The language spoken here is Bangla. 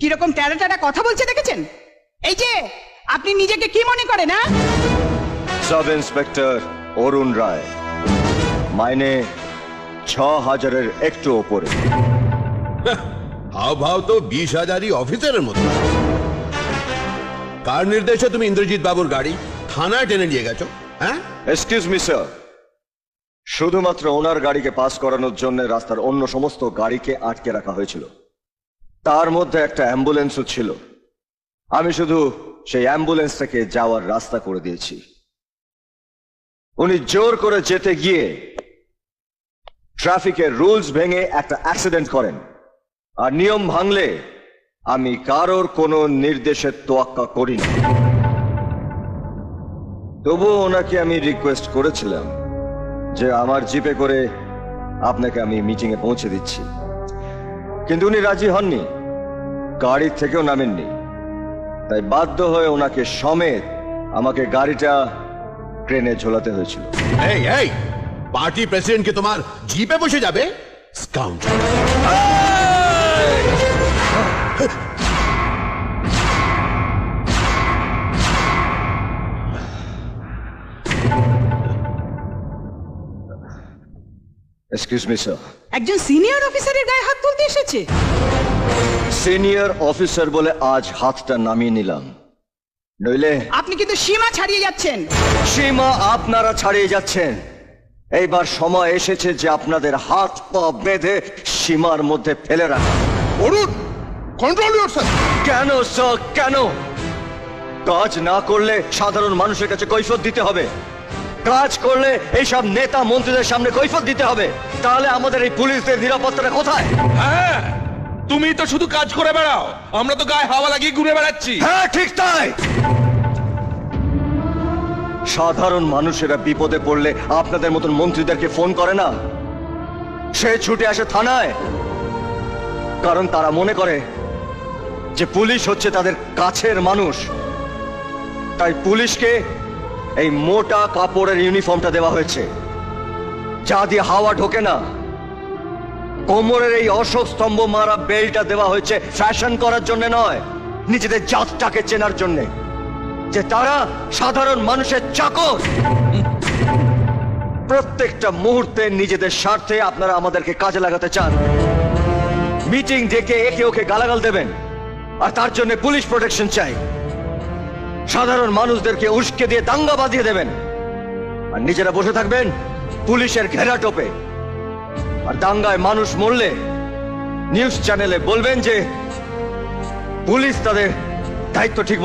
কিরকম ট্যারা ট্যারা কথা বলছে দেখেছেন? এই যে আপনি নিজেকে কি মনে করেন? না সাব ইন্সপেক্টর অরুণ রায়, মাইনে ৬,০০০-এর একটু ওপরে। হাও ভাও তো ২০,০০০ অফিসারের মতো। কার নির্দেশে তুমি ইন্দ্রজিৎ বাবুর গাড়ি থানায় টেনে নিয়ে গেছো? হ্যাঁ, এক্সকিউজ মি স্যার, শুধুমাত্র ওনার গাড়িকে পাস করানোর জন্য রাস্তার অন্য সমস্ত গাড়িকে আটকে রাখা হয়েছিল। তার মধ্যে একটা অ্যাম্বুলেন্সও ছিল। আমি শুধু সেই অ্যাম্বুলেন্স থেকে যাওয়ার রাস্তা করে দিয়েছি। উনি জোর করে যেতে গিয়ে ট্রাফিকের রুলস ভেঙে একটা অ্যাক্সিডেন্ট করেন, আর নিয়ম ভাঙলে আমি কারোর কোনো নির্দেশের তোয়াক্কা করি না। তবুও ওনাকে আমি রিকোয়েস্ট করেছিলাম যে আমার জিপে করে আপনাকে আমি মিটিং এ পৌঁছে দিচ্ছি, কিন্তু উনি রাজি হননি, গাড়ি থেকেও নামেননি। তাই বাধ্য হয়ে ওনাকে সমেত আমাকে গাড়িটা ট্রেনে ঝোলাতে হয়েছিল। এই এই পার্টি প্রেসিডেন্ট কে তোমার জিপে বসে যাবে? স্কাউন্ডার! Excuse me sir. একজন সিনিয়র অফিসারের গায়ে হাত তুলতে এসেছে। সিনিয়র অফিসার বলে আজ হাতটা নামিয়ে নিলাম, নইলে আপনি কিন্তু সীমা ছাড়িয়ে যাচ্ছেন। সীমা আপনারা ছাড়িয়ে যাচ্ছেন। এইবার সময় এসেছে যে আপনাদের হাত পা বেঁধে সীমার মধ্যে ফেলে রাখা। অরুণ, কন্ট্রোল ইয়োরসেলফ। কেন স্যার, কেন? কাজ না করলে সাধারণ মানুষের কাছে কৈফিয়ত দিতে হবে, কাজ করলে এইসব নেতা মন্ত্রীদের সামনে কৈফিয়ত দিতে হবে। তাহলে আমাদের এই পুলিশদের নিরাপত্তাটা কোথায়? হ্যাঁ, তুমি তো শুধু কাজ করে বেড়াও, আমরা তো গায়ে হাওয়া লাগিয়ে ঘুরে বেড়াচ্ছি। হ্যাঁ ঠিক তাই। সাধারণ মানুষেরা বিপদে পড়লে আপনাদের মতন মন্ত্রীদেরকে ফোন করে না, সে ছুটে আসে থানায়, কারণ তারা মনে করে যে পুলিশ হচ্ছে তাদের কাছের মানুষ। তাই পুলিশকে এই মোটা কাপড়ের ইউনিফর্মটা দেওয়া হয়েছে, যা দিয়ে হাওয়া ঢোকে না। কোমরের এই অশোক স্তম্ভ মারা বেল্টটা দেওয়া হয়েছে ফ্যাশন করার জন্য নয়, নিজেদের জাতটাকে চেনার জন্য, যে তারা সাধারণ মানুষের চাকর। প্রত্যেকটা মুহূর্তে নিজেদের স্বার্থে আপনারা আমাদেরকে কাজে লাগাতে চান। মিটিং ডেকে একে ওকে গালাগাল দেবেন, আর তার জন্য পুলিশ প্রোটেকশন চাই। সাধারণ মানুষদেরকে উস্কে দিয়ে দাঙ্গা বাঁধিয়ে দেবেন, আর নিজেরা বসে থাকবেন পুলিশের ঘেরা টোপে। আর দাঙ্গায় মানুষ মরলে নিউজ চ্যানেলে বলবেন যে পুলিশ তাদের দায়িত্ব ঠিক